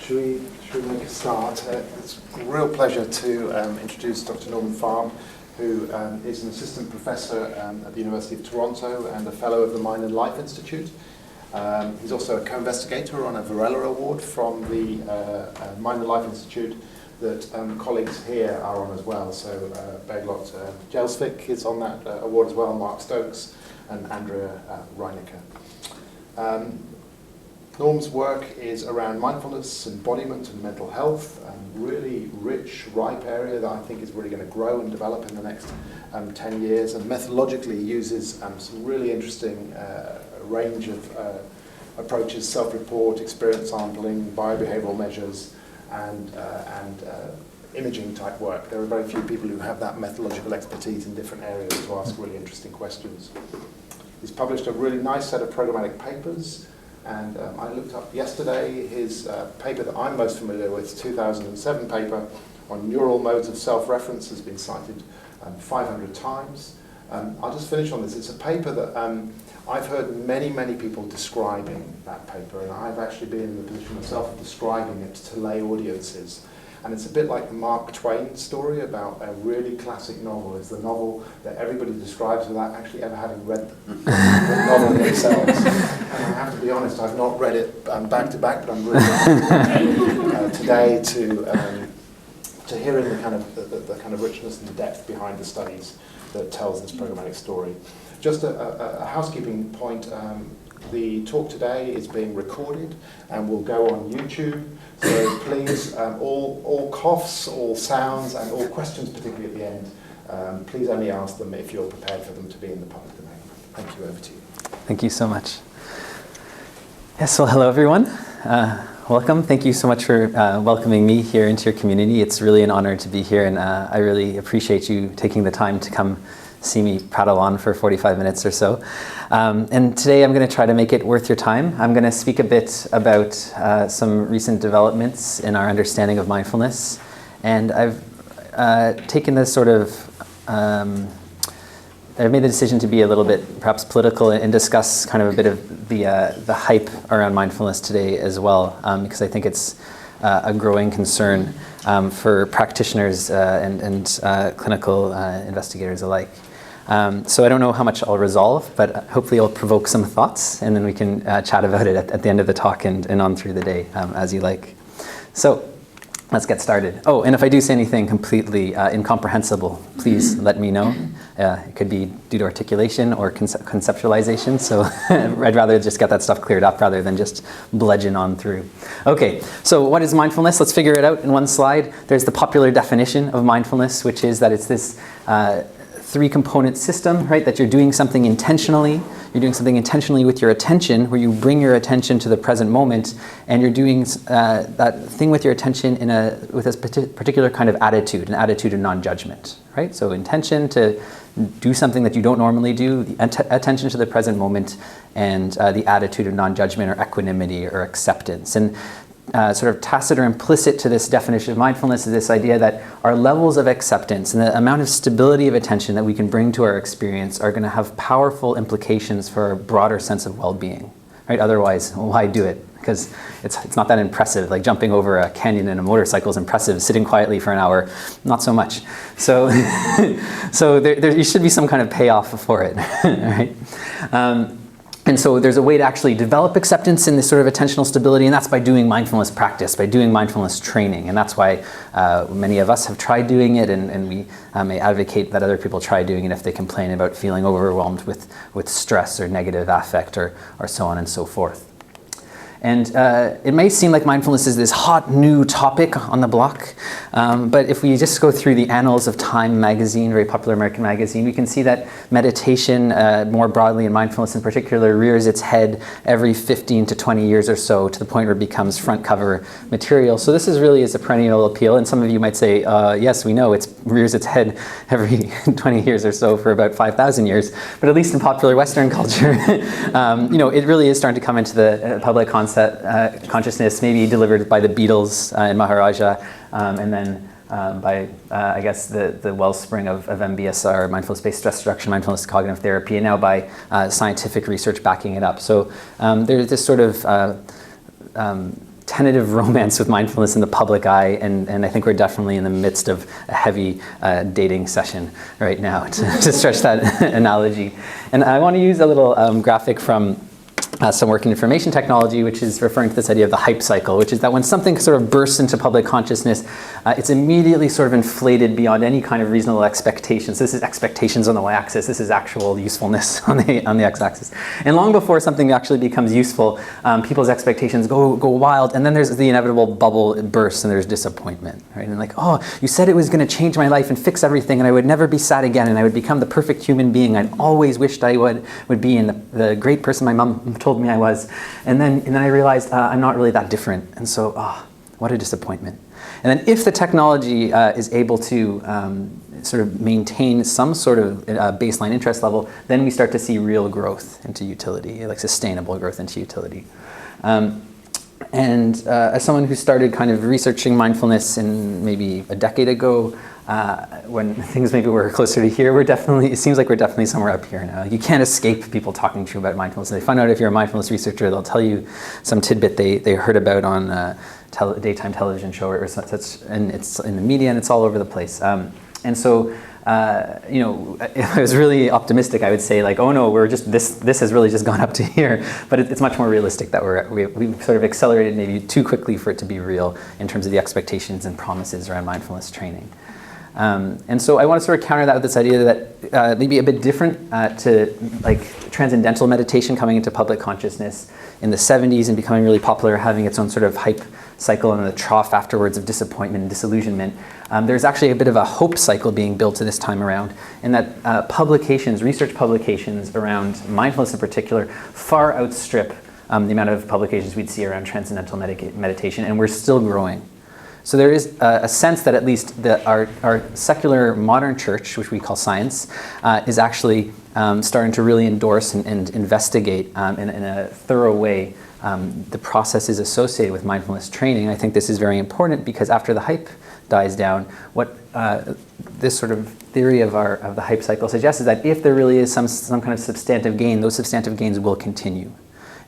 Should we make a start? It's a real pleasure to introduce Dr. Norman Farb, who is an assistant professor at the University of Toronto and a fellow of the Mind and Life Institute. He's also a co-investigator on a Varela Award from the Mind and Life Institute that colleagues here are on as well. So Beglot Jelsvik is on that award as well, Mark Stokes and Andrea Reinecker. Norm's work is around mindfulness, embodiment and mental health, really rich, ripe area that I think is really going to grow and develop in the next 10 years, and methodologically uses some really interesting range of approaches: self-report, experience sampling, biobehavioral measures, and imaging type work. There are very few people who have that methodological expertise in different areas to ask really interesting questions. He's published a really nice set of programmatic papers, and I looked up yesterday his paper that I'm most familiar with, 2007 paper on neural modes of self-reference, has been cited 500 times. I'll just finish on this. It's a paper that I've heard many people describing that paper, and I've actually been in the position myself of describing it to lay audiences. And it's a bit like the Mark Twain story about a really classic novel. It's the novel that everybody describes without actually ever having read the novel themselves. And I have to be honest, I've not read it back to back, but I'm really happy today to hearing the kind of richness and the depth behind the studies that tells this programmatic story. Just a housekeeping point. The talk today is being recorded and will go on YouTube. So please, all coughs, all sounds, and all questions, particularly at the end, please only ask them if you're prepared for them to be in the public domain. Thank you. Over to you. Thank you so much. Yes, well, hello everyone. Welcome. Thank you so much for welcoming me here into your community. It's really an honor to be here, and I really appreciate you taking the time to come see me prattle on for 45 minutes or so. And today I'm going to try to make it worth your time. I'm going to speak a bit about some recent developments in our understanding of mindfulness. And I've taken this sort of, I've made the decision to be a little bit perhaps political and discuss kind of a bit of the hype around mindfulness today as well, because I think it's a growing concern for practitioners and clinical investigators alike. So I don't know how much I'll resolve, but hopefully I'll provoke some thoughts, and then we can chat about it at the end of the talk and on through the day as you like. So let's get started. Oh, and if I do say anything completely incomprehensible, please let me know. It could be due to articulation or conceptualization, so I'd rather just get that stuff cleared up rather than just bludgeon on through. Okay, so what is mindfulness? Let's figure it out in one slide. There's the popular definition of mindfulness, which is that it's this three-component system, right? That you're doing something intentionally. You're doing something intentionally with your attention, where you bring your attention to the present moment, and you're doing that thing with your attention with a particular kind of attitude, an attitude of non-judgment, right? So intention to do something that you don't normally do, the attention to the present moment, and the attitude of non-judgment or equanimity or acceptance. And sort of tacit or implicit to this definition of mindfulness is this idea that our levels of acceptance and the amount of stability of attention that we can bring to our experience are going to have powerful implications for a broader sense of well-being, right? Otherwise, why do it? Because it's not that impressive. Like jumping over a canyon in a motorcycle is impressive. Sitting quietly for an hour, not so much. So, so there should be some kind of payoff for it, right? And so there's a way to actually develop acceptance in this sort of attentional stability, and that's by doing mindfulness practice, by doing mindfulness training. And that's why many of us have tried doing it, and we may advocate that other people try doing it if they complain about feeling overwhelmed with stress or negative affect or so on and so forth. And it may seem like mindfulness is this hot new topic on the block, but if we just go through the annals of Time magazine, very popular American magazine, we can see that meditation more broadly and mindfulness in particular rears its head every 15 to 20 years or so to the point where it becomes front cover material. So this really is a perennial appeal, and some of you might say, yes, we know it rears its head every 20 years or so for about 5,000 years, but at least in popular Western culture, it really is starting to come into the public consciousness, maybe delivered by the Beatles in Maharaja, and then by, I guess, the wellspring of MBSR, mindfulness-based stress reduction, mindfulness cognitive therapy, and now by scientific research backing it up. So there's this sort of tentative romance with mindfulness in the public eye, and I think we're definitely in the midst of a heavy dating session right now, to stretch that analogy. And I want to use a little graphic from some work in information technology, which is referring to this idea of the hype cycle, which is that when something sort of bursts into public consciousness, it's immediately sort of inflated beyond any kind of reasonable expectations. This is expectations on the y-axis. This is actual usefulness on the x-axis. And long before something actually becomes useful, people's expectations go wild, and then there's the inevitable bubble, it bursts, and there's disappointment, right? And like, oh, you said it was going to change my life and fix everything, and I would never be sad again, and I would become the perfect human being I'd always wished I would be, and the great person my mom told me I was. And then I realized I'm not really that different. And so, what a disappointment. And then if the technology is able to sort of maintain some sort of baseline interest level, then we start to see real growth into utility, like sustainable growth into utility. As someone who started kind of researching mindfulness in maybe a decade ago, when things maybe were closer to here, it seems like we're definitely somewhere up here now. You can't escape people talking to you about mindfulness. They find out if you're a mindfulness researcher, they'll tell you some tidbit they heard about on a daytime television show or such, and it's in the media and it's all over the place. And so, if I was really optimistic, I would say like, oh no, we're just this has really just gone up to here. But it's much more realistic that we've sort of accelerated maybe too quickly for it to be real in terms of the expectations and promises around mindfulness training. And so I want to sort of counter that with this idea that maybe a bit different to like transcendental meditation coming into public consciousness in the 70s and becoming really popular, having its own sort of hype cycle and the trough afterwards of disappointment and disillusionment. There's actually a bit of a hope cycle being built to this time around, in that research publications around mindfulness in particular, far outstrip the amount of publications we'd see around transcendental meditation, and we're still growing. So there is a sense that at least our secular modern church, which we call science, is actually starting to really endorse and investigate in a thorough way the processes associated with mindfulness training. I think this is very important because after the hype dies down, what this sort of theory of the hype cycle suggests is that if there really is some kind of substantive gain, those substantive gains will continue.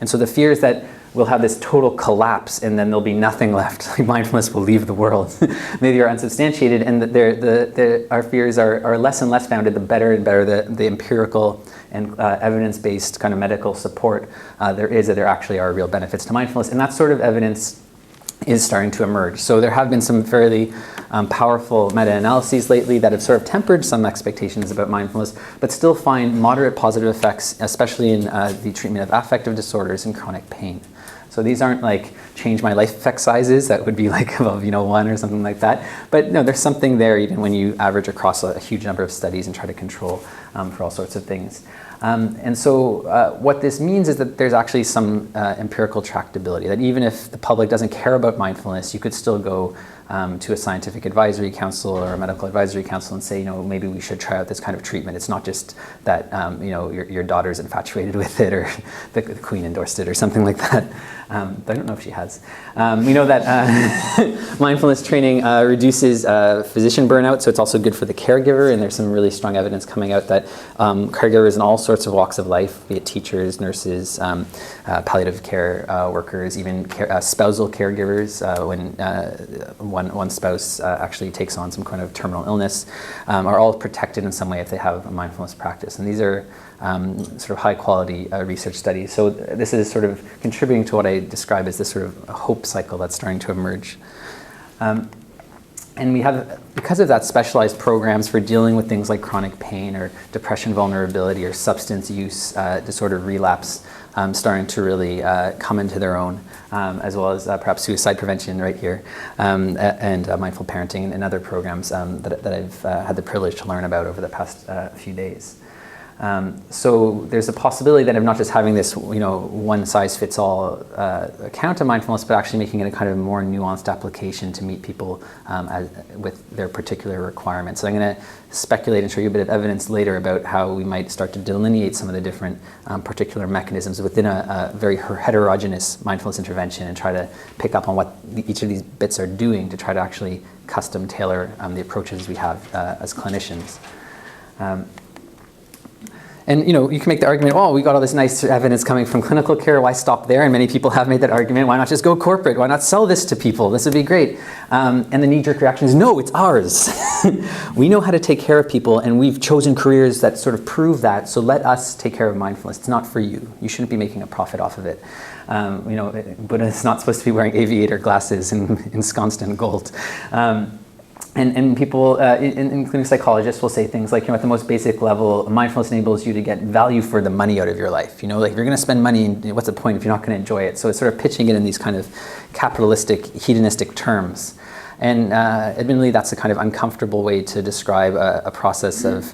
And so the fear is that we'll have this total collapse and then there'll be nothing left. Like mindfulness will leave the world. Maybe are unsubstantiated, and that our fears are less and less founded the better and better the empirical and evidence-based kind of medical support there is that there actually are real benefits to mindfulness. And that sort of evidence is starting to emerge. So there have been some fairly powerful meta-analyses lately that have sort of tempered some expectations about mindfulness, but still find moderate positive effects, especially in the treatment of affective disorders and chronic pain. So these aren't like change my life effect sizes that would be like above 1 or something like that. But no, there's something there even when you average across a huge number of studies and try to control for all sorts of things. And so what this means is that there's actually some empirical tractability, that even if the public doesn't care about mindfulness, you could still go to a scientific advisory council or a medical advisory council and say, maybe we should try out this kind of treatment. It's not just that, your daughter's infatuated with it or the Queen endorsed it or something like that. I don't know if she has. We know that mindfulness training reduces physician burnout, so it's also good for the caregiver, and there's some really strong evidence coming out that caregivers in all sorts of walks of life, be it teachers, nurses, palliative care workers, even spousal caregivers, when one spouse actually takes on some kind of terminal illness, are all protected in some way if they have a mindfulness practice. And these are sort of high quality research studies. So this is sort of contributing to what I describe as this sort of hope cycle that's starting to emerge. And we have, because of that, specialized programs for dealing with things like chronic pain or depression vulnerability or substance use disorder relapse starting to really come into their own, as well as perhaps suicide prevention right here, and mindful parenting and other programs that I've had the privilege to learn about over the past few days. So there's a possibility that of not just having this, one-size-fits-all account of mindfulness, but actually making it a kind of more nuanced application to meet people with their particular requirements. So I'm going to speculate and show you a bit of evidence later about how we might start to delineate some of the different particular mechanisms within a very heterogeneous mindfulness intervention and try to pick up on what each of these bits are doing to try to actually custom tailor the approaches we have as clinicians. And you can make the argument, oh, we got all this nice evidence coming from clinical care, why stop there? And many people have made that argument, why not just go corporate? Why not sell this to people? This would be great. And the knee-jerk reaction is, no, it's ours. We know how to take care of people, and we've chosen careers that sort of prove that, so let us take care of mindfulness. It's not for you. You shouldn't be making a profit off of it. Buddha is not supposed to be wearing aviator glasses and ensconced in gold. And people, including psychologists, will say things like, at the most basic level, mindfulness enables you to get value for the money out of your life. Like, you're going to spend money, and what's the point if you're not going to enjoy it? So it's sort of pitching it in these kind of capitalistic, hedonistic terms. And admittedly, that's a kind of uncomfortable way to describe a process of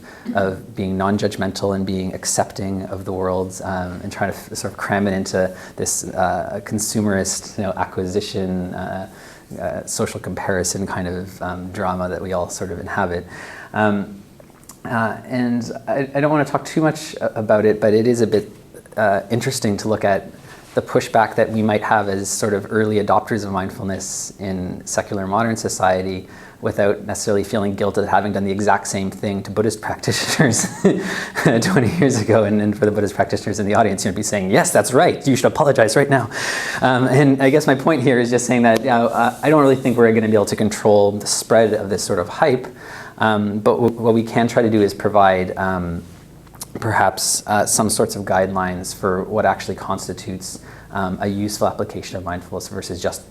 being non-judgmental and being accepting of the world, and trying to sort of cram it into this consumerist, acquisition, social comparison kind of drama that we all sort of inhabit. And I don't want to talk too much about it, but it is a bit interesting to look at the pushback that we might have as sort of early adopters of mindfulness in secular modern society, without necessarily feeling guilt at having done the exact same thing to Buddhist practitioners 20 years ago. And for the Buddhist practitioners in the audience, you'd be saying, yes, that's right, you should apologize right now. And I guess my point here is just saying that I don't really think we're going to be able to control the spread of this sort of hype, but what we can try to do is provide perhaps some sorts of guidelines for what actually constitutes a useful application of mindfulness versus just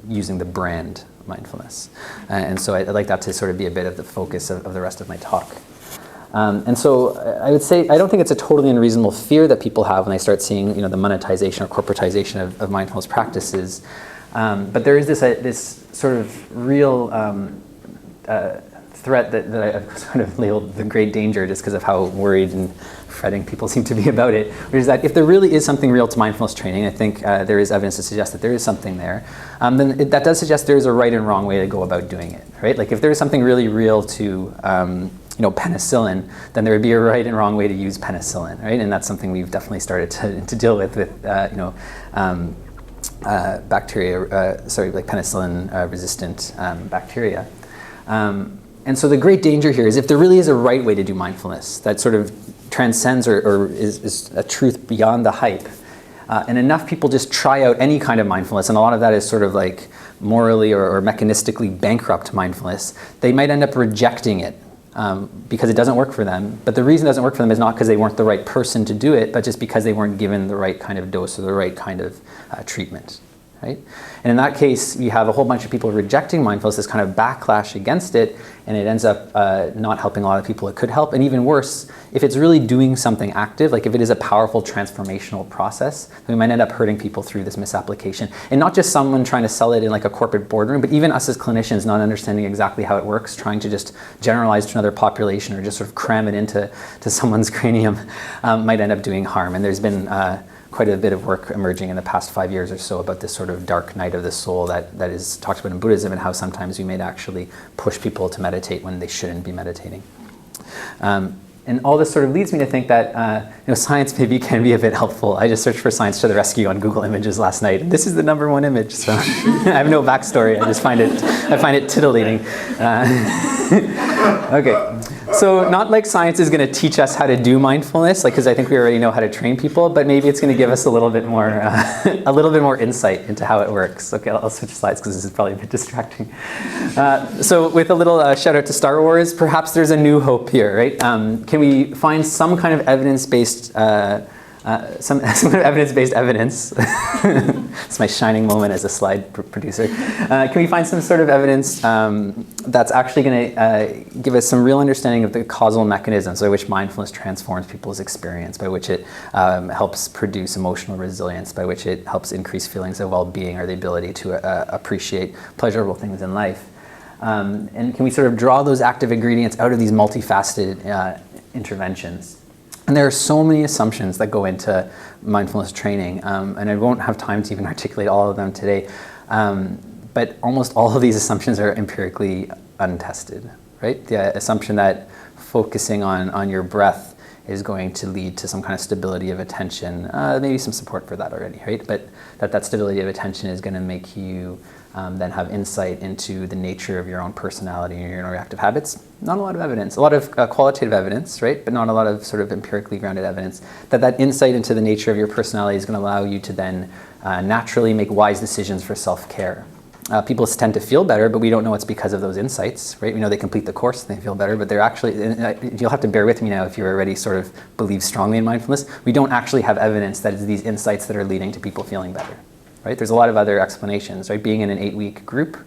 using the brand mindfulness. And so I'd like that to sort of be a bit of the focus of the rest of my talk. And so I would say, I don't think it's a totally unreasonable fear that people have when they start seeing the monetization or corporatization of mindfulness practices. But there is this sort of real threat that I've sort of labeled the great danger, just because of how worried and fretting people seem to be about it, which is that if there really is something real to mindfulness training, I think there is evidence to suggest that there is something there, then that does suggest there is a right and wrong way to go about doing it, right? Like, if there is something really real to penicillin, then there would be a right and wrong way to use penicillin, right? And that's something we've definitely started to deal with bacteria, like penicillin resistant bacteria. And so the great danger here is, if there really is a right way to do mindfulness that sort of transcends or is a truth beyond the hype, and enough people just try out any kind of mindfulness, and a lot of that is sort of like morally or mechanistically bankrupt mindfulness, they might end up rejecting it because it doesn't work for them. But the reason it doesn't work for them is not because they weren't the right person to do it, but just because they weren't given the right kind of dose or the right kind of treatment. Right? And in that case, you have a whole bunch of people rejecting mindfulness, this kind of backlash against it, and it ends up not helping a lot of people it could help. And even worse, if it's really doing something active, like if it is a powerful transformational process, then we might end up hurting people through this misapplication. And not just someone trying to sell it in like a corporate boardroom, but even us as clinicians not understanding exactly how it works, trying to just generalize to another population or just sort of cram it into someone's cranium might end up doing harm. And there's been quite a bit of work emerging in the past 5 years or so about this sort of dark night of the soul that is talked about in Buddhism, and how sometimes we may actually push people to meditate when they shouldn't be meditating. And all this sort of leads me to think that science maybe can be a bit helpful. I just searched for science to the rescue on Google Images last night, and this is the #1 image. So I have no backstory. I find it titillating. Okay. So not like science is going to teach us how to do mindfulness, because I think we already know how to train people, but maybe it's going to give us a little bit more insight into how it works. Okay, I'll switch slides because this is probably a bit distracting. So with a little shout out to Star Wars, perhaps there's a new hope here, right? Can we find some kind of evidence-based some kind of evidence-based evidence. It's my shining moment as a slide producer. Can we find some sort of evidence that's actually going to give us some real understanding of the causal mechanisms by which mindfulness transforms people's experience, by which it helps produce emotional resilience, by which it helps increase feelings of well-being or the ability to appreciate pleasurable things in life? And can we sort of draw those active ingredients out of these multifaceted interventions? And there are so many assumptions that go into mindfulness training, and I won't have time to even articulate all of them today, but almost all of these assumptions are empirically untested, right? The assumption that focusing on your breath is going to lead to some kind of stability of attention, maybe some support for that already, right? But that stability of attention is going to make you then have insight into the nature of your own personality and your own reactive habits. Not a lot of evidence, a lot of qualitative evidence, right? But not a lot of sort of empirically grounded evidence that insight into the nature of your personality is going to allow you to then naturally make wise decisions for self-care. People tend to feel better, but we don't know it's because of those insights, right? We know they complete the course and they feel better, but they're actually, you'll have to bear with me now if you already sort of believe strongly in mindfulness, we don't actually have evidence that it's these insights that are leading to people feeling better, right? There's a lot of other explanations, right? Being in an 8-week group,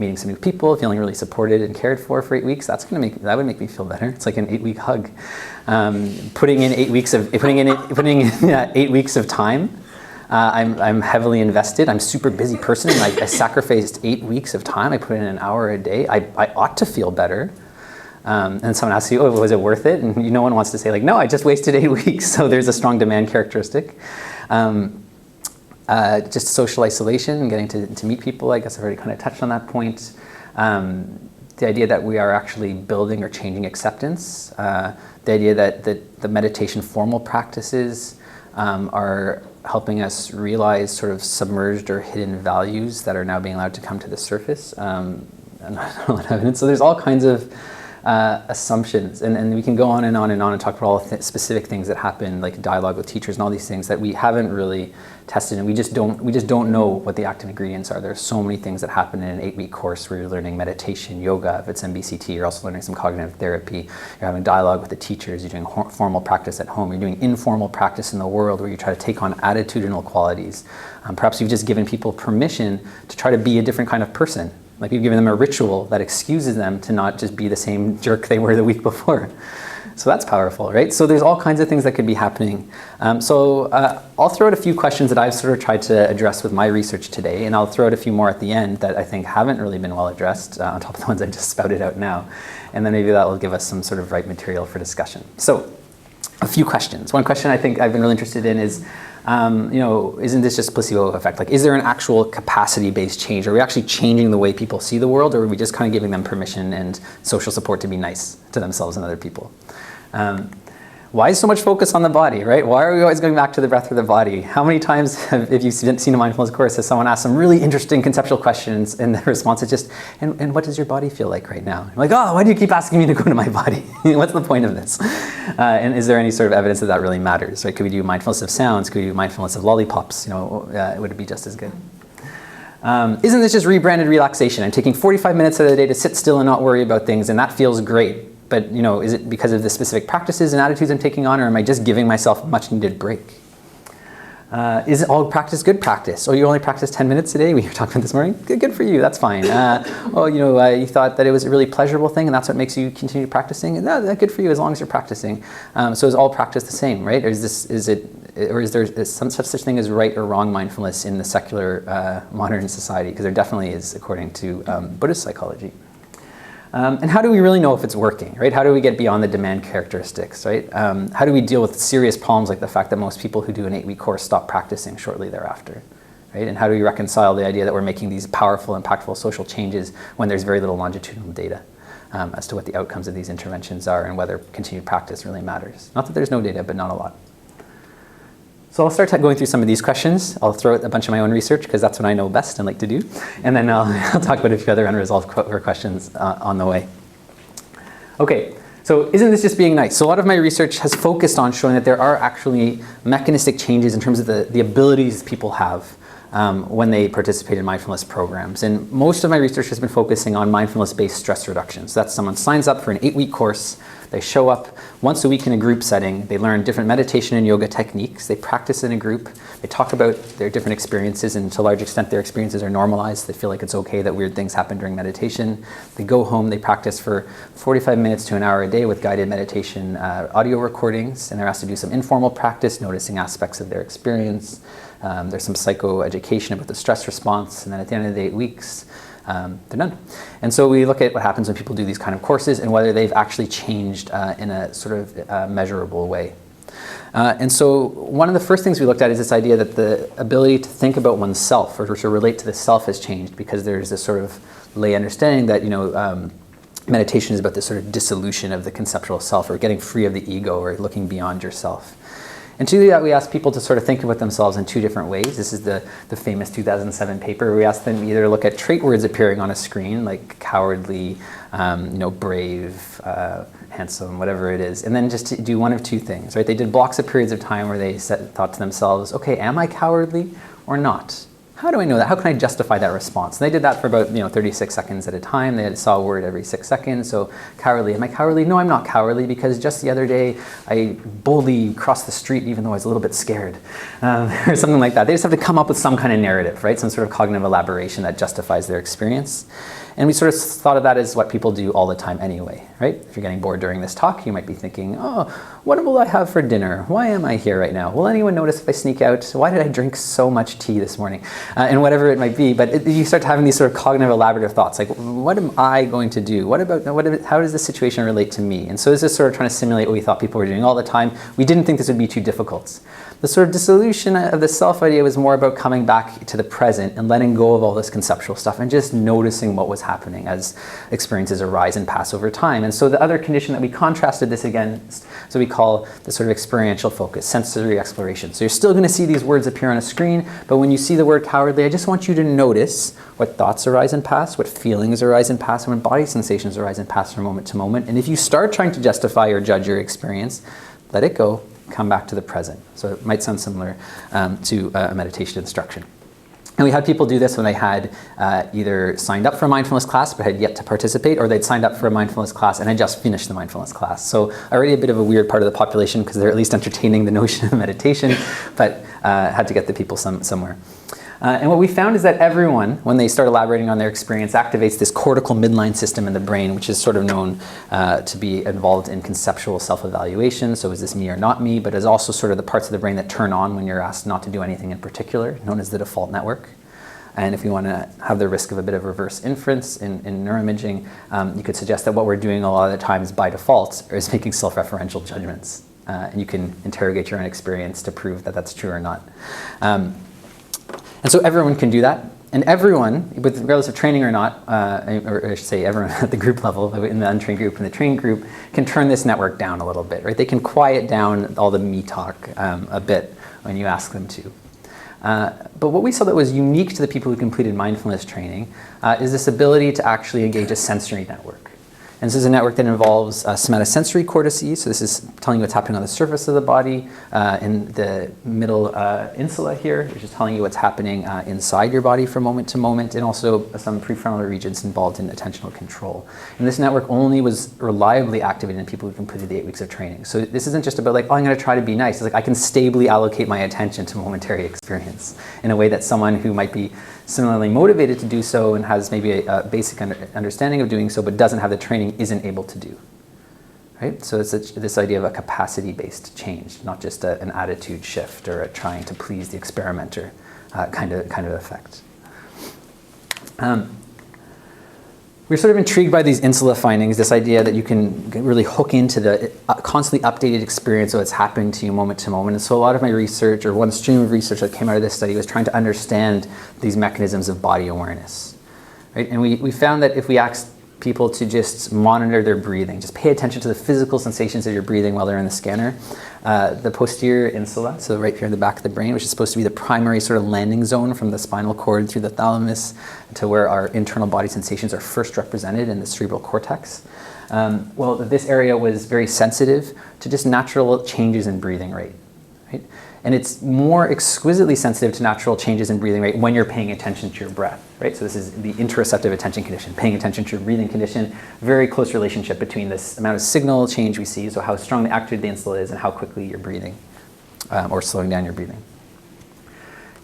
meeting some new people, feeling really supported and cared for 8 weeks, that would make me feel better. It's like an 8-week hug. Putting in 8 weeks of time. I'm heavily invested. I'm a super busy person. And I sacrificed 8 weeks of time. I put in an hour a day. I ought to feel better. And someone asks you, oh, was it worth it? And no one wants to say like, no, I just wasted 8 weeks. So there's a strong demand characteristic. Just social isolation and getting to meet people. I guess I've already kind of touched on that point. The idea that we are actually building or changing acceptance. The idea that the meditation formal practices are helping us realize sort of submerged or hidden values that are now being allowed to come to the surface. And not a lot of evidence. So there's all kinds of assumptions, and we can go on and on and on and talk about all specific things that happen, like dialogue with teachers and all these things that we haven't really tested, and we just don't know what the active ingredients are. There's so many things that happen in an 8-week course where you're learning meditation, yoga. If it's MBCT, you're also learning some cognitive therapy. You're having dialogue with the teachers. You're doing formal practice at home. You're doing informal practice in the world where you try to take on attitudinal qualities. Perhaps you've just given people permission to try to be a different kind of person. Like you've given them a ritual that excuses them to not just be the same jerk they were the week before. So that's powerful, right? So there's all kinds of things that could be happening. I'll throw out a few questions that I've sort of tried to address with my research today, and I'll throw out a few more at the end that I think haven't really been well addressed, on top of the ones I just spouted out now. And then maybe that will give us some sort of right material for discussion. So a few questions. One question I think I've been really interested in is, isn't this just placebo effect? Like, is there an actual capacity-based change? Are we actually changing the way people see the world, or are we just kind of giving them permission and social support to be nice to themselves and other people? Why is so much focus on the body, right? Why are we always going back to the breath or the body? How many times, if you've seen a mindfulness course, has someone asked some really interesting conceptual questions, and the response is just, and what does your body feel like right now? I'm like, oh, why do you keep asking me to go to my body? What's the point of this? And is there any sort of evidence that really matters, right? Could we do mindfulness of sounds? Could we do mindfulness of lollipops? Would it be just as good? Isn't this just rebranded relaxation? I'm taking 45 minutes of the day to sit still and not worry about things, and that feels great. But is it because of the specific practices and attitudes I'm taking on, or am I just giving myself a much needed break? Is all practice good practice? Oh, you only practice 10 minutes a day? We were talking about this morning. Good for you. That's fine. You thought that it was a really pleasurable thing, and that's what makes you continue practicing. No, good for you as long as you're practicing. So is all practice the same, right? Or is there some such thing as right or wrong mindfulness in the secular modern society? Because there definitely is, according to Buddhist psychology. And how do we really know if it's working, right? How do we get beyond the demand characteristics, right? How do we deal with serious problems like the fact that most people who do an 8-week course stop practicing shortly thereafter, right? And how do we reconcile the idea that we're making these powerful, impactful social changes when there's very little longitudinal data as to what the outcomes of these interventions are and whether continued practice really matters? Not that there's no data, but not a lot. So I'll start going through some of these questions. I'll throw out a bunch of my own research because that's what I know best and like to do. And then I'll talk about a few other unresolved questions on the way. Okay, so isn't this just being nice? So a lot of my research has focused on showing that there are actually mechanistic changes in terms of the abilities people have when they participate in mindfulness programs. And most of my research has been focusing on mindfulness-based stress reduction. So that's someone signs up for an 8-week course. They show up once a week in a group setting. They learn different meditation and yoga techniques. They practice in a group. They talk about their different experiences, and to a large extent their experiences are normalized. They feel like it's okay that weird things happen during meditation. They go home. They practice for 45 minutes to an hour a day with guided meditation audio recordings, and they're asked to do some informal practice, noticing aspects of their experience. There's some psychoeducation about the stress response, and then at the end of the 8 weeks, they're done. And so we look at what happens when people do these kind of courses and whether they've actually changed in a sort of measurable way. And so one of the first things we looked at is this idea that the ability to think about oneself or to relate to the self has changed, because there's this sort of lay understanding that meditation is about this sort of dissolution of the conceptual self, or getting free of the ego, or looking beyond yourself. And to do that, we asked people to sort of think about themselves in two different ways. This is the famous 2007 paper where we asked them to either look at trait words appearing on a screen, like cowardly, brave, handsome, whatever it is, and then just to do one of two things, right? They did blocks of periods of time where they thought to themselves, okay, am I cowardly or not? How do I know that? How can I justify that response? And they did that for about 36 seconds at a time. They saw a word every 6 seconds. So cowardly, am I cowardly? No, I'm not cowardly, because just the other day I boldly crossed the street even though I was a little bit scared, or something like that. They just have to come up with some kind of narrative, right? Some sort of cognitive elaboration that justifies their experience. And we sort of thought of that as what people do all the time anyway, right? If you're getting bored during this talk, you might be thinking, oh, what will I have for dinner? Why am I here right now? Will anyone notice if I sneak out? Why did I drink so much tea this morning? And whatever it might be. But you start having these sort of cognitive elaborative thoughts, like, what am I going to do? How does this situation relate to me? And so this is sort of trying to simulate what we thought people were doing all the time. We didn't think this would be too difficult. The sort of dissolution of the self idea was more about coming back to the present and letting go of all this conceptual stuff and just noticing what was happening as experiences arise and pass over time. And so the other condition that we contrasted this against, so we call the sort of experiential focus, sensory exploration. So you're still going to see these words appear on a screen, but when you see the word cowardly, I just want you to notice what thoughts arise and pass, what feelings arise and pass, and what body sensations arise and pass from moment to moment. And if you start trying to justify or judge your experience, let it go. Come back to the present. So it might sound similar to a meditation instruction. And we had people do this when they had either signed up for a mindfulness class but had yet to participate, or they'd signed up for a mindfulness class and had just finished the mindfulness class. So already a bit of a weird part of the population, because they're at least entertaining the notion of meditation, but had to get the people somewhere. And what we found is that everyone, when they start elaborating on their experience, activates this cortical midline system in the brain, which is sort of known to be involved in conceptual self-evaluation. So is this me or not me? But is also sort of the parts of the brain that turn on when you're asked not to do anything in particular, known as the default network. And if you want to have the risk of a bit of reverse inference in neuroimaging, you could suggest that what we're doing a lot of the times by default is making self-referential judgments. And you can interrogate your own experience to prove that that's true or not. And so everyone can do that. And everyone, regardless of training or not, or I should say everyone at the group level, in the untrained group and the trained group, can turn this network down a little bit, right? They can quiet down all the me talk a bit when you ask them to. But what we saw that was unique to the people who completed mindfulness training is this ability to actually engage a sensory network. And this is a network that involves somatosensory cortices. So this is telling you what's happening on the surface of the body, in the middle insula here, which is telling you what's happening inside your body from moment to moment, and also some prefrontal regions involved in attentional control. And this network only was reliably activated in people who completed the 8 weeks of training. So this isn't just about like, oh, I'm going to try to be nice. It's like I can stably allocate my attention to momentary experience in a way that someone who might be similarly motivated to do so and has maybe a basic understanding of doing so but doesn't have the training isn't able to do. Right? So it's this idea of a capacity-based change, not just an attitude shift or a trying to please the experimenter kind of effect. We're sort of intrigued by these insula findings, this idea that you can really hook into the constantly updated experience of what's happening to you moment to moment. And so a lot of my research, or one stream of research that came out of this study, was trying to understand these mechanisms of body awareness. Right? And we found that if we asked people to just monitor their breathing, just pay attention to the physical sensations of your breathing while they're in the scanner, the posterior insula, so right here in the back of the brain, which is supposed to be the primary sort of landing zone from the spinal cord through the thalamus to where our internal body sensations are first represented in the cerebral cortex. Well, this area was very sensitive to just natural changes in breathing rate. Right? And it's more exquisitely sensitive to natural changes in breathing rate when you're paying attention to your breath, right? So this is the interoceptive attention condition, paying attention to your breathing condition. Very close relationship between this amount of signal change we see, so how strongly activated the insula is and how quickly you're breathing, or slowing down your breathing.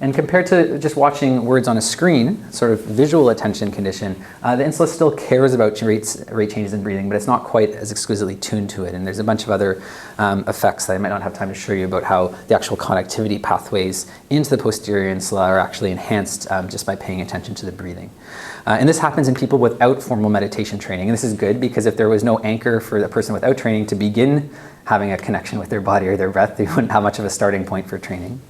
And compared to just watching words on a screen, sort of visual attention condition, the insula still cares about rate changes in breathing, but it's not quite as exquisitely tuned to it. And there's a bunch of other effects that I might not have time to show you about how the actual connectivity pathways into the posterior insula are actually enhanced just by paying attention to the breathing. And this happens in people without formal meditation training. And this is good because if there was no anchor for a person without training to begin having a connection with their body or their breath, they wouldn't have much of a starting point for training.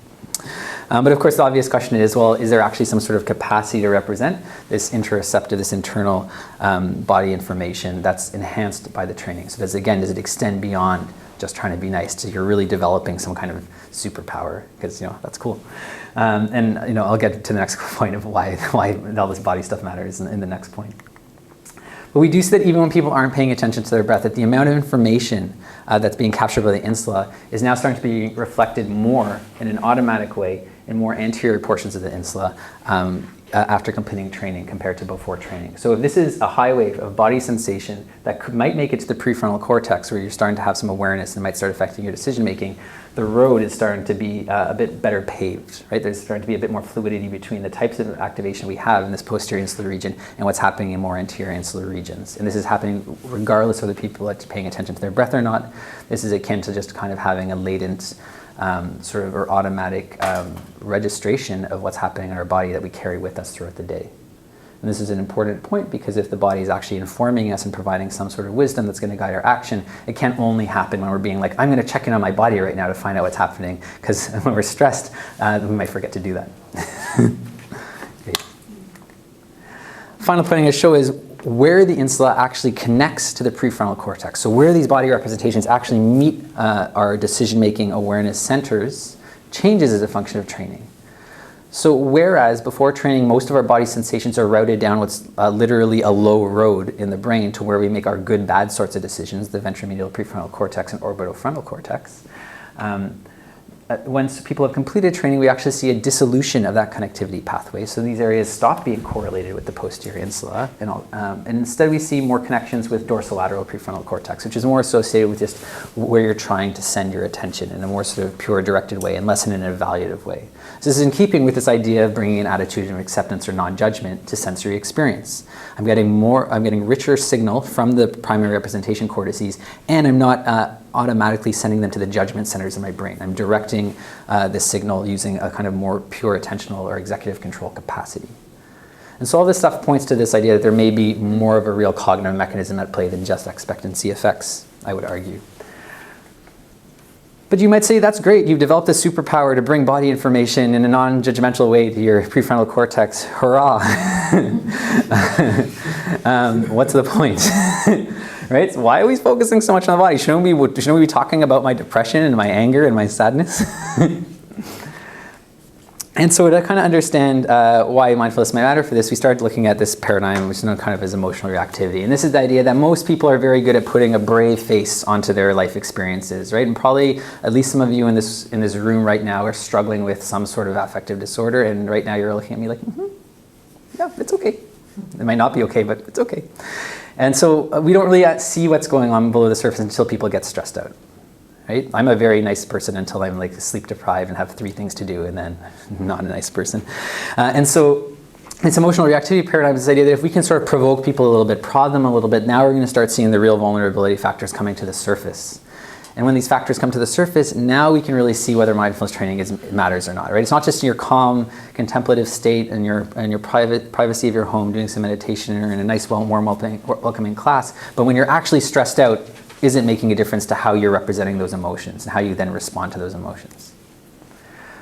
But of course, the obvious question is, well, is there actually some sort of capacity to represent this interoceptive, this internal body information that's enhanced by the training? So does it extend beyond just trying to be nice to you're really developing some kind of superpower? Because, that's cool. And I'll get to the next point of why all this body stuff matters in the next point. But we do see that even when people aren't paying attention to their breath, that the amount of information that's being captured by the insula is now starting to be reflected more in an automatic way in more anterior portions of the insula after completing training compared to before training. So if this is a high wave of body sensation that might make it to the prefrontal cortex where you're starting to have some awareness and might start affecting your decision making, the road is starting to be a bit better paved, right? There's starting to be a bit more fluidity between the types of activation we have in this posterior insular region and what's happening in more anterior insular regions. And this is happening regardless of whether people are paying attention to their breath or not. This is akin to just kind of having a latent or automatic registration of what's happening in our body that we carry with us throughout the day. And this is an important point because if the body is actually informing us and providing some sort of wisdom that's going to guide our action, it can't only happen when we're being like, I'm going to check in on my body right now to find out what's happening, because when we're stressed, we might forget to do that. Okay. Final point I'm going to show is where the insula actually connects to the prefrontal cortex. So where these body representations actually meet our decision-making awareness centers changes as a function of training. So whereas before training, most of our body sensations are routed down what's literally a low road in the brain to where we make our good, bad sorts of decisions, the ventromedial prefrontal cortex and orbitofrontal cortex. Once people have completed training, we actually see a dissolution of that connectivity pathway. So these areas stop being correlated with the posterior insula, and instead we see more connections with dorsolateral prefrontal cortex, which is more associated with just where you're trying to send your attention in a more sort of pure directed way and less in an evaluative way. So this is in keeping with this idea of bringing an attitude of acceptance or non-judgment to sensory experience. I'm getting richer signal from the primary representation cortices, and I'm not automatically sending them to the judgment centers of my brain. I'm directing this signal using a kind of more pure attentional or executive control capacity. And so all this stuff points to this idea that there may be more of a real cognitive mechanism at play than just expectancy effects, I would argue. But you might say, that's great, you've developed a superpower to bring body information in a non-judgmental way to your prefrontal cortex. Hurrah! What's the point? Right? So why are we focusing so much on the body? Shouldn't we be talking about my depression and my anger and my sadness? And so to kind of understand why mindfulness might matter for this, we started looking at this paradigm, which is known kind of as emotional reactivity. And this is the idea that most people are very good at putting a brave face onto their life experiences, right? And probably at least some of you in this room right now are struggling with some sort of affective disorder. And right now you're looking at me like, yeah, it's okay. It might not be okay, but it's okay. And so we don't really see what's going on below the surface until people get stressed out. Right? I'm a very nice person until I'm like sleep deprived and have 3 things to do, and then not a nice person. And so this emotional reactivity paradigm is this idea that if we can sort of provoke people a little bit, prod them a little bit, now we're going to start seeing the real vulnerability factors coming to the surface. And when these factors come to the surface, now we can really see whether mindfulness training matters or not. Right? It's not just in your calm, contemplative state and your privacy of your home doing some meditation or in a nice, warm, welcoming class, but when you're actually stressed out, is it making a difference to how you're representing those emotions and how you then respond to those emotions?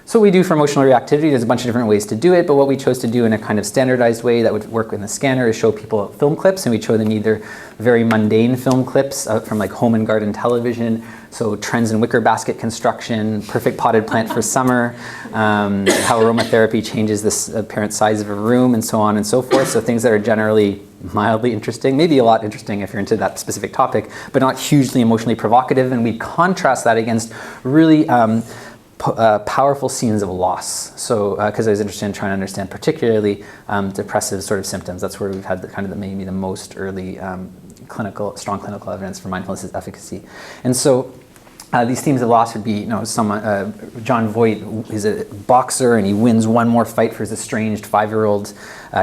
So what we do for emotional reactivity, there's a bunch of different ways to do it, but what we chose to do in a kind of standardized way that would work in the scanner is show people film clips, and we show them either very mundane film clips from like home and garden television, so trends in wicker basket construction, perfect potted plant for summer, how aromatherapy changes the apparent size of a room, and so on and so forth. So things that are generally mildly interesting, maybe a lot interesting if you're into that specific topic, but not hugely emotionally provocative. And we contrast that against really powerful scenes of loss. So, because I was interested in trying to understand particularly depressive sort of symptoms. That's where we've had maybe the most early strong clinical evidence for mindfulness efficacy. And so these themes of loss would be, John Voight is a boxer and he wins one more fight for his estranged 5-year-old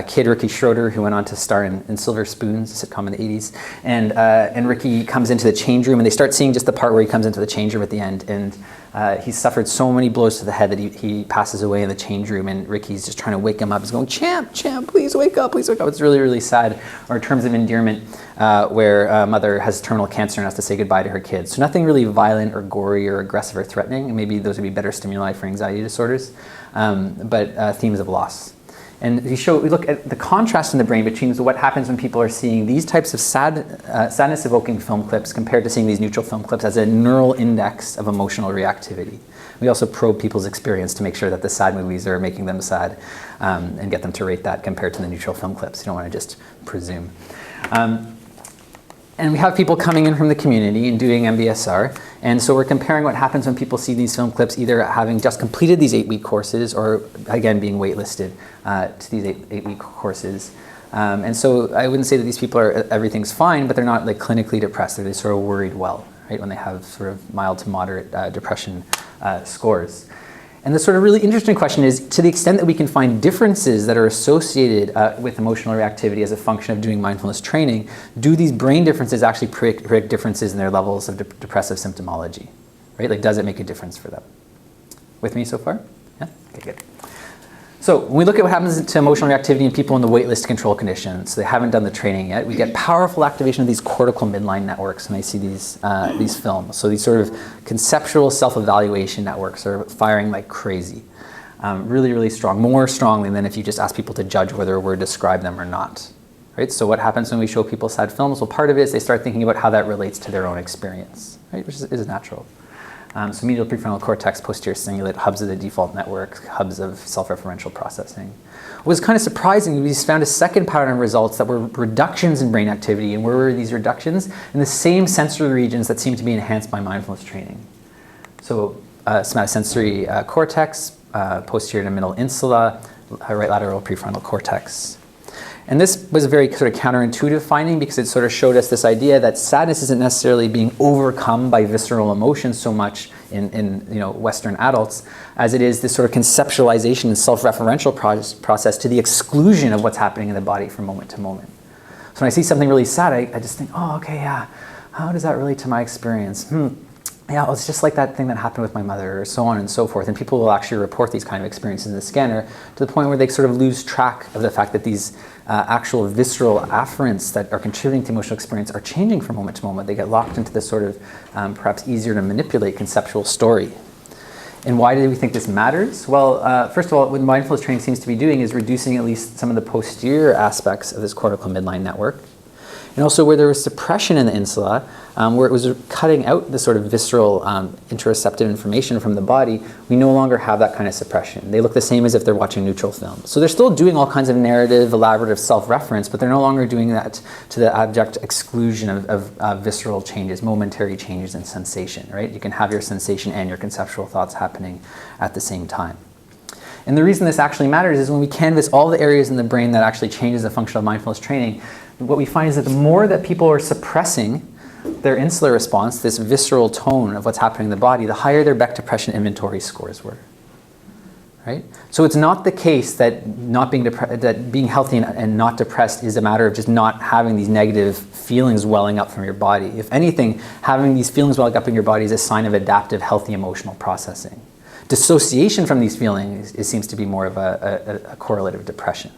kid, Ricky Schroeder, who went on to star in Silver Spoons, a sitcom in the 80s. And Ricky comes into the change room and they start seeing just the part where he comes into the change room at the end. And He suffered so many blows to the head that he passes away in the change room, and Ricky's just trying to wake him up. He's going, champ, please wake up, please wake up. It's really, really sad. Or Terms of Endearment, where a mother has terminal cancer and has to say goodbye to her kids. So nothing really violent or gory or aggressive or threatening. Maybe those would be better stimuli for anxiety disorders, but themes of loss. And we look at the contrast in the brain between what happens when people are seeing these types of sadness-evoking film clips compared to seeing these neutral film clips as a neural index of emotional reactivity. We also probe people's experience to make sure that the sad movies are making them sad and get them to rate that compared to the neutral film clips. You don't want to just presume. And we have people coming in from the community and doing MBSR. And so we're comparing what happens when people see these film clips, either having just completed these 8-week courses or, again, being waitlisted to these 8-week courses. And so I wouldn't say that these people everything's fine, but they're not like clinically depressed. They're sort of worried well, right, when they have sort of mild to moderate depression scores. And the sort of really interesting question is, to the extent that we can find differences that are associated with emotional reactivity as a function of doing mindfulness training, do these brain differences actually predict differences in their levels of depressive symptomology? Right? Like, does it make a difference for them? With me so far? Yeah? Okay, good. So when we look at what happens to emotional reactivity in people in the waitlist control condition, so they haven't done the training yet, we get powerful activation of these cortical midline networks when they see these films. So these sort of conceptual self-evaluation networks are firing like crazy. Really, really strong, more strongly than if you just ask people to judge whether a word describe them or not. Right? So what happens when we show people sad films? Well, part of it is they start thinking about how that relates to their own experience, right? Which is natural. So medial prefrontal cortex, posterior cingulate, hubs of the default network, hubs of self-referential processing. What was kind of surprising, we found a second pattern of results that were reductions in brain activity. And where were these reductions? In the same sensory regions that seem to be enhanced by mindfulness training. So somatosensory cortex, posterior to middle insula, right lateral prefrontal cortex. And this was a very sort of counterintuitive finding because it sort of showed us this idea that sadness isn't necessarily being overcome by visceral emotions so much in Western adults as it is this sort of conceptualization and self-referential process to the exclusion of what's happening in the body from moment to moment. So when I see something really sad, I just think, oh, okay, yeah, how does that relate to my experience? Yeah, well, it's just like that thing that happened with my mother, or so on and so forth. And people will actually report these kind of experiences in the scanner to the point where they sort of lose track of the fact that these actual visceral afferents that are contributing to emotional experience are changing from moment to moment. They get locked into this sort of perhaps easier to manipulate conceptual story. And why do we think this matters? Well, first of all, what mindfulness training seems to be doing is reducing at least some of the posterior aspects of this cortical midline network. And also where there was suppression in the insula, where it was cutting out the sort of visceral interoceptive information from the body, we no longer have that kind of suppression. They look the same as if they're watching neutral film. So they're still doing all kinds of narrative, elaborative self-reference, but they're no longer doing that to the abject exclusion of visceral changes, momentary changes in sensation, right? You can have your sensation and your conceptual thoughts happening at the same time. And the reason this actually matters is when we canvass all the areas in the brain that actually changes the function of mindfulness training, what we find is that the more that people are suppressing their insular response, this visceral tone of what's happening in the body, the higher their Beck depression inventory scores were. Right? So it's not the case that that being healthy and not depressed is a matter of just not having these negative feelings welling up from your body. If anything, having these feelings welling up in your body is a sign of adaptive, healthy emotional processing. Dissociation from these feelings seems to be more of a correlate of depression.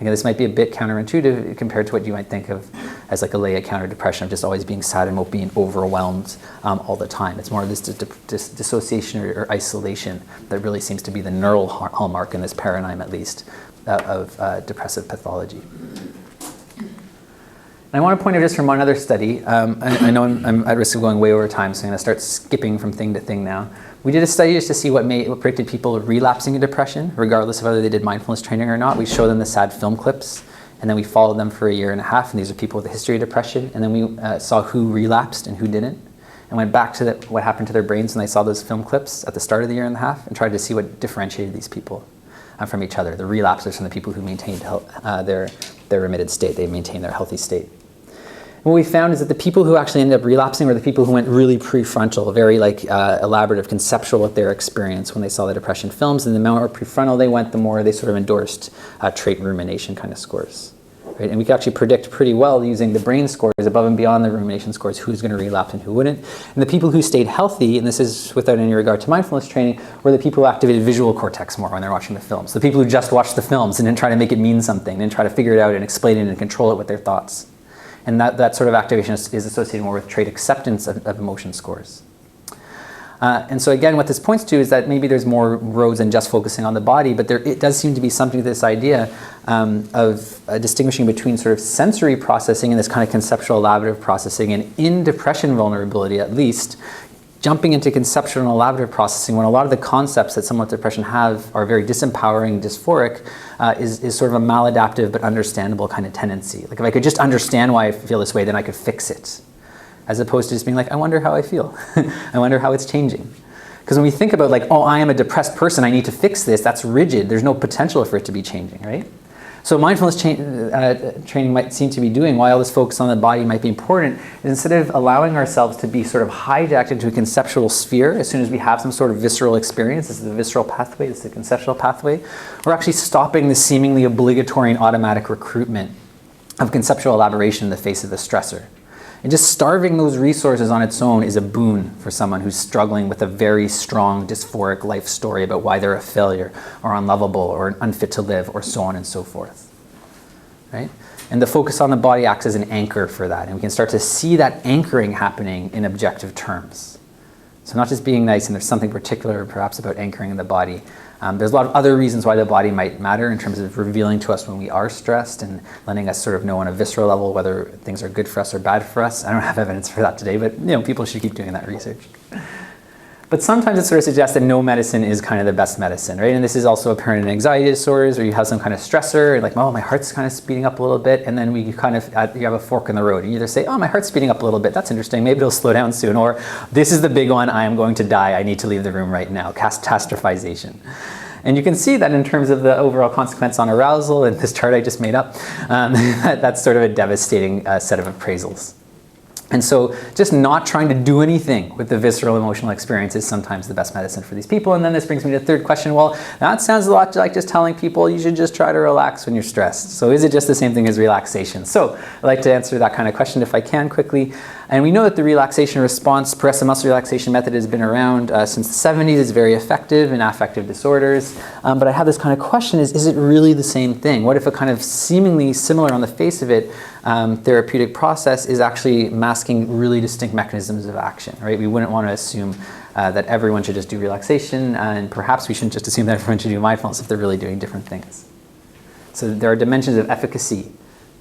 Again, this might be a bit counterintuitive compared to what you might think of as like a lay counter depression of just always being sad and mopey and overwhelmed all the time. It's more of this dissociation or isolation that really seems to be the neural hallmark in this paradigm, at least, of depressive pathology. And I want to point out just from one other study. I know I'm at risk of going way over time, so I'm going to start skipping from thing to thing now. We did a study just to see what predicted people relapsing in depression, regardless of whether they did mindfulness training or not. We showed them the sad film clips, and then we followed them for 1.5 years, and these are people with a history of depression, and then we saw who relapsed and who didn't, and went back to what happened to their brains when they saw those film clips at the start of the 1.5 years, and tried to see what differentiated these people from each other, the relapsers from the people who maintained their remitted state. They maintained their healthy state. What we found is that the people who actually ended up relapsing were the people who went really prefrontal, very elaborative, conceptual with their experience when they saw the depression films. And the more prefrontal they went, the more they sort of endorsed trait rumination kind of scores. right? And we can actually predict pretty well using the brain scores above and beyond the rumination scores who's going to relapse and who wouldn't. And the people who stayed healthy, and this is without any regard to mindfulness training, were the people who activated visual cortex more when they're watching the films. The people who just watched the films and didn't try to make it mean something, didn't try to figure it out and explain it and control it with their thoughts. And that sort of activation is associated more with trait acceptance of emotion scores. And so again, what this points to is that maybe there's more roads than just focusing on the body, but it does seem to be something to this idea of distinguishing between sort of sensory processing and this kind of conceptual elaborative processing. And in depression vulnerability, at least, jumping into conceptual and elaborative processing when a lot of the concepts that someone with depression have are very disempowering, dysphoric, is sort of a maladaptive but understandable kind of tendency. Like if I could just understand why I feel this way, then I could fix it. As opposed to just being like, I wonder how I feel. I wonder how it's changing. Because when we think about like, oh, I am a depressed person, I need to fix this, that's rigid. There's no potential for it to be changing, right? So mindfulness training might seem to be doing, why all this focus on the body might be important, is instead of allowing ourselves to be sort of hijacked into a conceptual sphere as soon as we have some sort of visceral experience, this is the visceral pathway, this is the conceptual pathway, we're actually stopping the seemingly obligatory and automatic recruitment of conceptual elaboration in the face of the stressor. And just starving those resources on its own is a boon for someone who's struggling with a very strong dysphoric life story about why they're a failure or unlovable or unfit to live or so on and so forth. Right? And the focus on the body acts as an anchor for that. And we can start to see that anchoring happening in objective terms. So not just being nice, and there's something particular perhaps about anchoring in the body. There's a lot of other reasons why the body might matter in terms of revealing to us when we are stressed and letting us sort of know on a visceral level whether things are good for us or bad for us. I don't have evidence for that today, but people should keep doing that research. But sometimes it sort of suggests that no medicine is kind of the best medicine, right? And this is also apparent in anxiety disorders, or you have some kind of stressor, like, oh, my heart's kind of speeding up a little bit, and then you have a fork in the road. You either say, oh, my heart's speeding up a little bit, that's interesting, maybe it'll slow down soon, or this is the big one, I am going to die, I need to leave the room right now, catastrophization. And you can see that in terms of the overall consequence on arousal in this chart I just made up, that's sort of a devastating set of appraisals. And so just not trying to do anything with the visceral emotional experience is sometimes the best medicine for these people. And then this brings me to the third question. Well, that sounds a lot like just telling people you should just try to relax when you're stressed. So is it just the same thing as relaxation? So I'd like to answer that kind of question if I can quickly. And we know that the relaxation response, progressive muscle relaxation method, has been around since the 70s. It's very effective in affective disorders. But I have this kind of question, is it really the same thing? What if a kind of seemingly similar on the face of it therapeutic process is actually masking really distinct mechanisms of action, right? We wouldn't want to assume that everyone should just do relaxation, and perhaps we shouldn't just assume that everyone should do mindfulness if they're really doing different things. So there are dimensions of efficacy,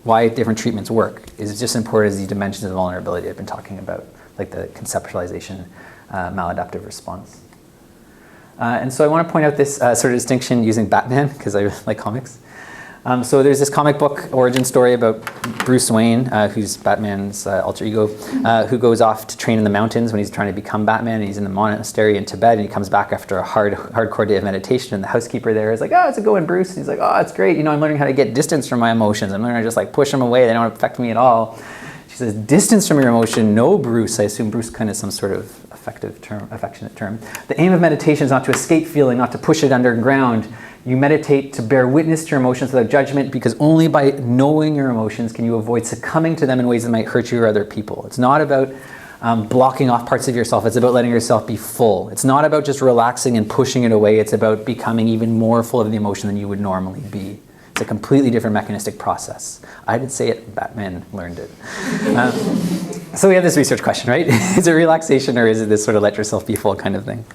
why different treatments work is just as important as the dimensions of vulnerability I've been talking about, like the conceptualization, maladaptive response. And so I want to point out this sort of distinction using Batman, because I like comics. So there's this comic book origin story about Bruce Wayne, who's Batman's alter ego, who goes off to train in the mountains when he's trying to become Batman. And he's in the monastery in Tibet, and he comes back after a hardcore day of meditation. And the housekeeper there is like, "Oh, how's it going, Bruce?" And he's like, "Oh, it's great. I'm learning how to get distance from my emotions. I'm learning to just like push them away. They don't affect me at all." She says, "Distance from your emotion? No, Bruce." I assume Bruce kind of some sort of affectionate term. "The aim of meditation is not to escape feeling, not to push it underground. You meditate to bear witness to your emotions without judgment, because only by knowing your emotions can you avoid succumbing to them in ways that might hurt you or other people." It's not about blocking off parts of yourself. It's about letting yourself be full. It's not about just relaxing and pushing it away. It's about becoming even more full of the emotion than you would normally be. It's a completely different mechanistic process. I didn't say it, Batman learned it. So we have this research question, right? Is it relaxation, or is it this sort of let yourself be full kind of thing?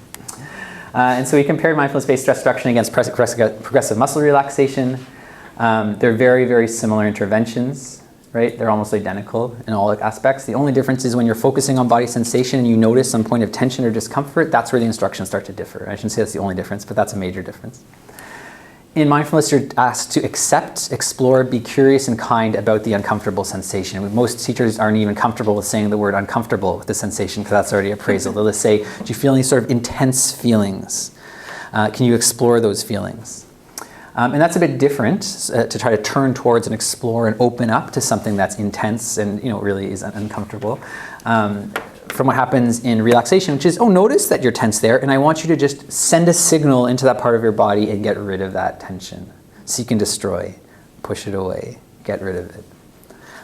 And so we compared mindfulness-based stress reduction against progressive muscle relaxation. They're very, very similar interventions, right? They're almost identical in all aspects. The only difference is when you're focusing on body sensation and you notice some point of tension or discomfort, that's where the instructions start to differ. I shouldn't say that's the only difference, but that's a major difference. In mindfulness, you're asked to accept, explore, be curious and kind about the uncomfortable sensation. Most teachers aren't even comfortable with saying the word uncomfortable with the sensation, because that's already appraisal. They'll just say, do you feel any sort of intense feelings? Can you explore those feelings? And that's a bit different, to try to turn towards and explore and open up to something that's intense and really is uncomfortable. From what happens in relaxation, which is, oh, notice that you're tense there, and I want you to just send a signal into that part of your body and get rid of that tension. Seek and destroy, push it away, get rid of it.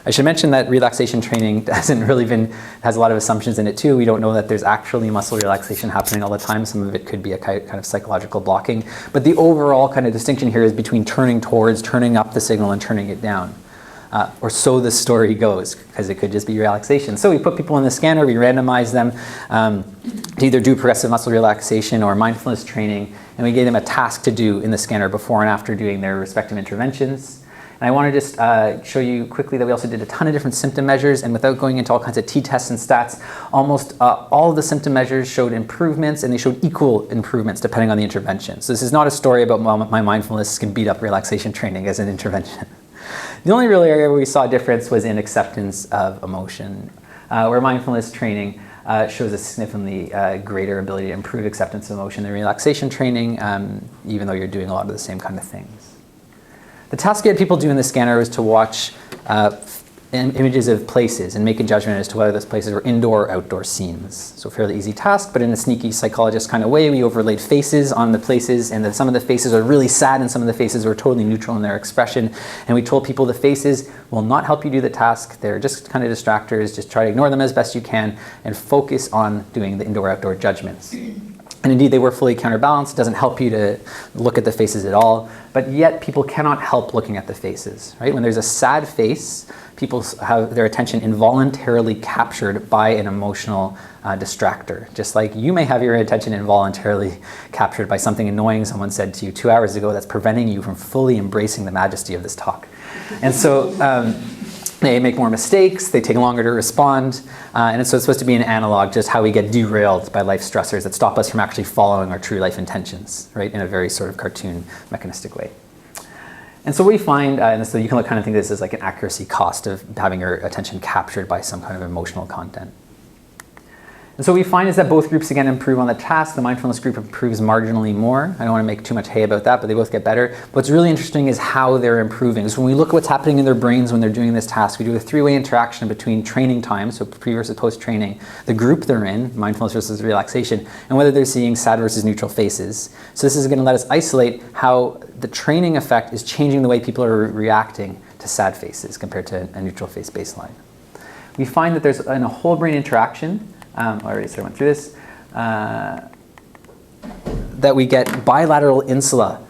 I should mention that relaxation training has a lot of assumptions in it too. We don't know that there's actually muscle relaxation happening all the time. Some of it could be a kind of psychological blocking. But the overall kind of distinction here is between turning towards, turning up the signal and turning it down. Or so the story goes, because it could just be relaxation. So we put people in the scanner, we randomize them to either do progressive muscle relaxation or mindfulness training, and we gave them a task to do in the scanner before and after doing their respective interventions. And I want to just show you quickly that we also did a ton of different symptom measures, and without going into all kinds of t-tests and stats, almost all of the symptom measures showed improvements, and they showed equal improvements depending on the intervention. So this is not a story about my mindfulness can beat up relaxation training as an intervention. The only real area where we saw a difference was in acceptance of emotion, where mindfulness training shows a significantly greater ability to improve acceptance of emotion than relaxation training, even though you're doing a lot of the same kind of things. The task we had people do in the scanner was to watch images of places and make a judgment as to whether those places were indoor or outdoor scenes. So fairly easy task, but in a sneaky psychologist kind of way, we overlaid faces on the places, and some of the faces are really sad and some of the faces were totally neutral in their expression. And we told people the faces will not help you do the task. They're just kind of distractors. Just try to ignore them as best you can and focus on doing the indoor-outdoor judgments. And indeed, they were fully counterbalanced. It doesn't help you to look at the faces at all, but yet people cannot help looking at the faces, right? When there's a sad face, people have their attention involuntarily captured by an emotional distractor. Just like you may have your attention involuntarily captured by something annoying someone said to you 2 hours ago that's preventing you from fully embracing the majesty of this talk. And so, they make more mistakes, they take longer to respond, and so it's supposed to be an analog, just how we get derailed by life stressors that stop us from actually following our true life intentions, right, in a very sort of cartoon mechanistic way. And so what we find, and so you can kind of think of this as like an accuracy cost of having your attention captured by some kind of emotional content. And so what we find is that both groups again improve on the task. The mindfulness group improves marginally more. I don't want to make too much hay about that, but they both get better. What's really interesting is how they're improving. So when we look at what's happening in their brains when they're doing this task, we do a three-way interaction between training time, so pre versus post-training, the group they're in, mindfulness versus relaxation, and whether they're seeing sad versus neutral faces. So this is going to let us isolate how the training effect is changing the way people are reacting to sad faces compared to a neutral face baseline. We find that there's in a whole brain interaction, I already sort of went through this, that we get bilateral insula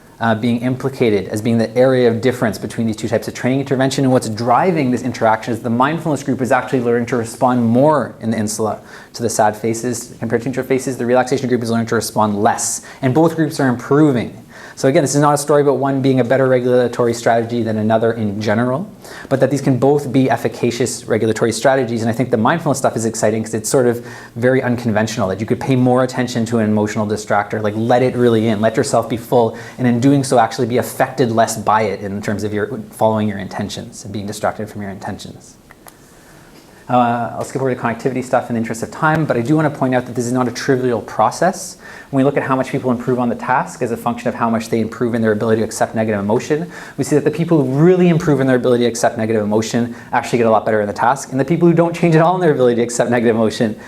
being implicated as being the area of difference between these two types of training intervention. And what's driving this interaction is the mindfulness group is actually learning to respond more in the insula to the sad faces compared to neutral faces. The relaxation group is learning to respond less. And both groups are improving. So again, this is not a story about one being a better regulatory strategy than another in general, but that these can both be efficacious regulatory strategies. And I think the mindfulness stuff is exciting because it's sort of very unconventional, that you could pay more attention to an emotional distractor, like let it really in, let yourself be full, and in doing so actually be affected less by it in terms of your following your intentions and being distracted from your intentions. I'll skip over the connectivity stuff in the interest of time, but I do want to point out that this is not a trivial process. When we look at how much people improve on the task as a function of how much they improve in their ability to accept negative emotion, we see that the people who really improve in their ability to accept negative emotion actually get a lot better in the task, and the people who don't change at all in their ability to accept negative emotion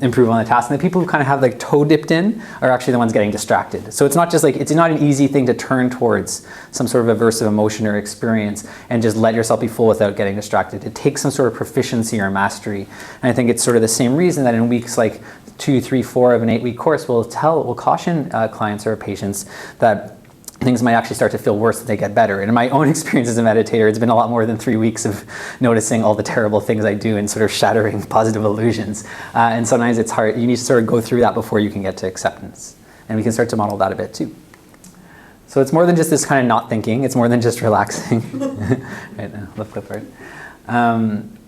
improve on the task, and the people who kind of have like toe dipped in are actually the ones getting distracted. So it's not just like, it's not an easy thing to turn towards some sort of aversive emotion or experience and just let yourself be full without getting distracted. It takes some sort of proficiency or mastery, and I think it's sort of the same reason that in weeks like 2, 3, 4 of an 8-week course, we'll caution clients or patients that things might actually start to feel worse as they get better. And in my own experience as a meditator, it's been a lot more than 3 weeks of noticing all the terrible things I do and sort of shattering positive illusions. And sometimes it's hard. You need to sort of go through that before you can get to acceptance. And we can start to model that a bit too. So it's more than just this kind of not thinking. It's more than just relaxing. Right now, left clip right.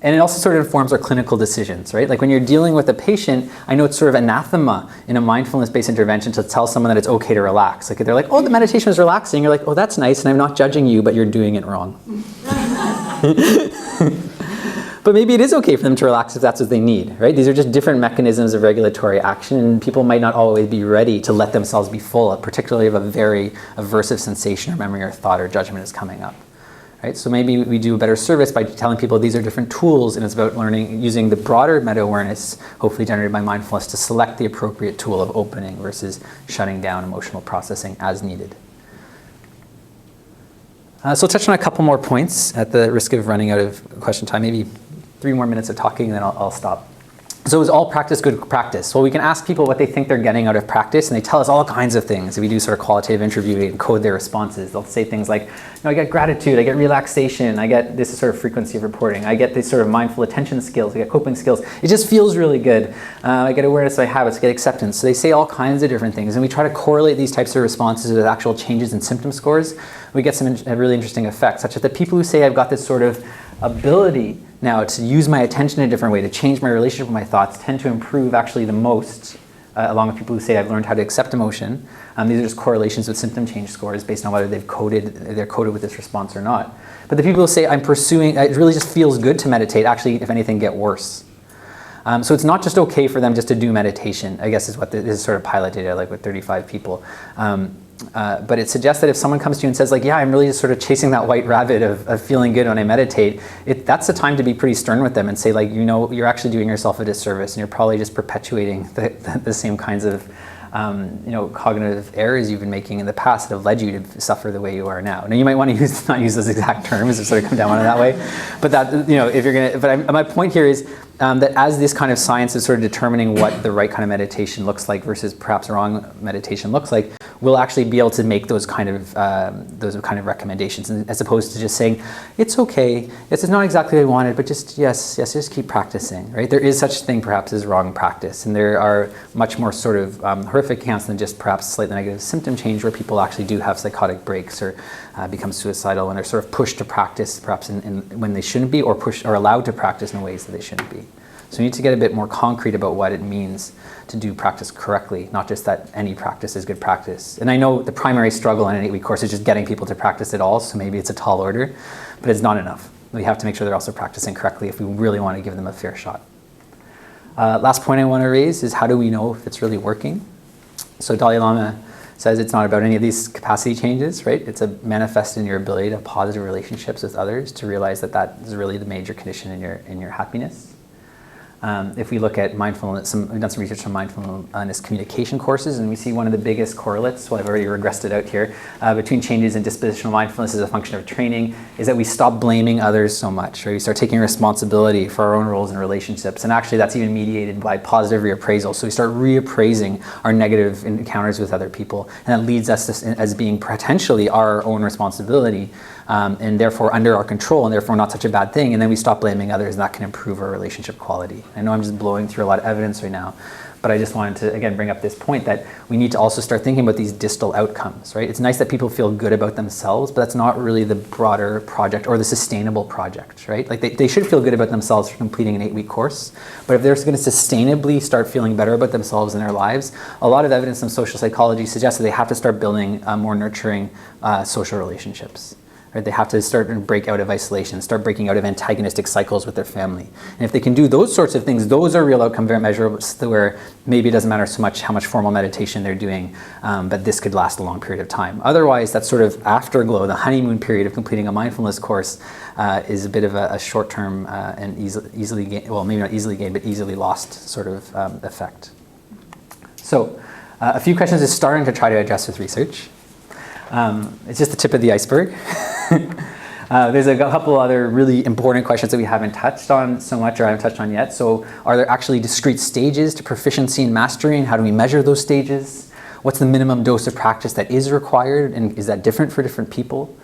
And it also sort of informs our clinical decisions, right? Like when you're dealing with a patient, I know it's sort of anathema in a mindfulness-based intervention to tell someone that it's okay to relax. Like they're like, oh, the meditation was relaxing. You're like, oh, that's nice, and I'm not judging you, but you're doing it wrong. But maybe it is okay for them to relax if that's what they need, right? These are just different mechanisms of regulatory action, and people might not always be ready to let themselves be full, particularly if a very aversive sensation or memory or thought or judgment is coming up. Right? So maybe we do a better service by telling people these are different tools, and it's about learning, using the broader meta-awareness, hopefully generated by mindfulness, to select the appropriate tool of opening versus shutting down emotional processing as needed. So I'll touch on a couple more points at the risk of running out of question time, maybe 3 more minutes of talking, and then I'll stop. So is all practice good practice? Well, we can ask people what they think they're getting out of practice, and they tell us all kinds of things. If we do sort of qualitative interviewing and code their responses, they'll say things like, I get gratitude, I get relaxation, I get this sort of frequency of reporting, I get these sort of mindful attention skills, I get coping skills. It just feels really good. I get awareness of my habits, I get acceptance. So they say all kinds of different things, and we try to correlate these types of responses with actual changes in symptom scores. We get some really interesting effects, such that the people who say I've got this sort of ability now to use my attention in a different way, to change my relationship with my thoughts, tend to improve actually the most, along with people who say I've learned how to accept emotion. These are just correlations with symptom change scores based on whether they're coded with this response or not. But the people who say I'm pursuing, it really just feels good to meditate, actually, if anything, get worse. So it's not just okay for them just to do meditation, I guess is what this is sort of pilot data, like with 35 people. But it suggests that if someone comes to you and says, like, yeah, I'm really just sort of chasing that white rabbit of feeling good when I meditate, that's the time to be pretty stern with them and say, like, you're actually doing yourself a disservice, and you're probably just perpetuating the same kinds of cognitive errors you've been making in the past that have led you to suffer the way you are now. Now, you might want to not use those exact terms or sort of come down on it that way, but that, if you're going to, but my point here is that as this kind of science is sort of determining what the right kind of meditation looks like versus perhaps wrong meditation looks like, we'll actually be able to make those kind of recommendations, as opposed to just saying, it's okay, it's not exactly what I wanted, but just just keep practicing, right? There is such a thing perhaps as wrong practice, and there are much more sort of horrific accounts than just perhaps slightly negative symptom change, where people actually do have psychotic breaks or become suicidal when they're sort of pushed to practice perhaps when they shouldn't be, or allowed to practice in ways that they shouldn't be. So we need to get a bit more concrete about what it means to do practice correctly, not just that any practice is good practice. And I know the primary struggle in an 8-week course is just getting people to practice at all, so maybe it's a tall order, but it's not enough. We have to make sure they're also practicing correctly if we really want to give them a fair shot. Last point I want to raise is, how do we know if it's really working? So Dalai Lama says it's not about any of these capacity changes, right? It's a manifest in your ability to have positive relationships with others, to realize that is really the major condition in your happiness. If we look at mindfulness, we've done some research on mindfulness communication courses, and we see one of the biggest correlates, well, I've already regressed it out here, between changes in dispositional mindfulness as a function of training, is that we stop blaming others so much, right? We start taking responsibility for our own roles in relationships, and actually that's even mediated by positive reappraisal. So we start reappraising our negative encounters with other people, and that leads us to, as being potentially our own responsibility, and therefore under our control, and therefore not such a bad thing, and then we stop blaming others, and that can improve our relationship quality. I know I'm just blowing through a lot of evidence right now, but I just wanted to, again, bring up this point that we need to also start thinking about these distal outcomes, right? It's nice that people feel good about themselves, but that's not really the broader project or the sustainable project, right? Like they should feel good about themselves for completing an 8-week course, but if they're going to sustainably start feeling better about themselves in their lives, a lot of evidence in social psychology suggests that they have to start building more nurturing social relationships. Right? They have to start and break out of isolation, start breaking out of antagonistic cycles with their family. And if they can do those sorts of things, those are real outcome measurables where maybe it doesn't matter so much how much formal meditation they're doing, but this could last a long period of time. Otherwise, that sort of afterglow, the honeymoon period of completing a mindfulness course, is a bit of a short-term and easily gained, well, maybe not easily gained, but easily lost sort of effect. So a few questions is starting to try to address with research. It's just the tip of the iceberg. There's a couple other really important questions that we haven't touched on so much, or I haven't touched on yet. So are there actually discrete stages to proficiency and mastery, and how do we measure those stages? What's the minimum dose of practice that is required, and is that different for different people?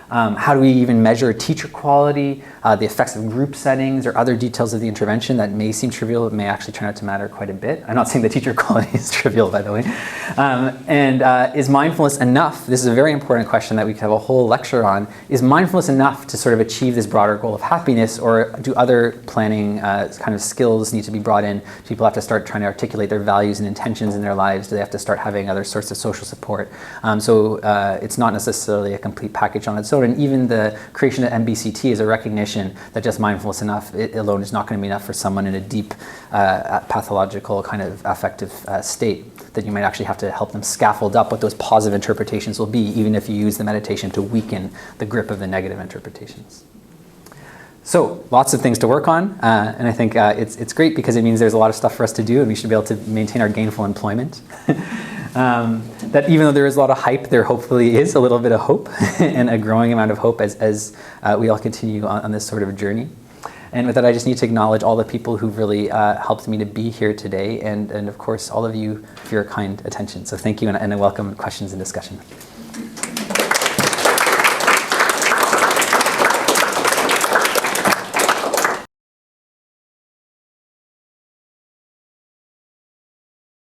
How do we even measure teacher quality, the effects of group settings, or other details of the intervention that may seem trivial, it may actually turn out to matter quite a bit. I'm not saying the teacher quality is trivial, by the way. Is mindfulness enough? This is a very important question that we could have a whole lecture on. Is mindfulness enough to sort of achieve this broader goal of happiness, or do other planning kind of skills need to be brought in? People have to start trying to articulate their values and intentions in their lives. Do they have to start having other sorts of social support? So it's not necessarily a complete package on its own. And even the creation of MBCT is a recognition that just mindfulness it alone is not going to be enough for someone in a deep pathological kind of affective state, that you might actually have to help them scaffold up what those positive interpretations will be, even if you use the meditation to weaken the grip of the negative interpretations. So lots of things to work on, and I think it's great because it means there's a lot of stuff for us to do, and we should be able to maintain our gainful employment. that even though there is a lot of hype, there hopefully is a little bit of hope and a growing amount of hope as we all continue on this sort of journey. And with that, I just need to acknowledge all the people who've really helped me to be here today, and of course, all of you for your kind attention. So thank you, and I welcome questions and discussion.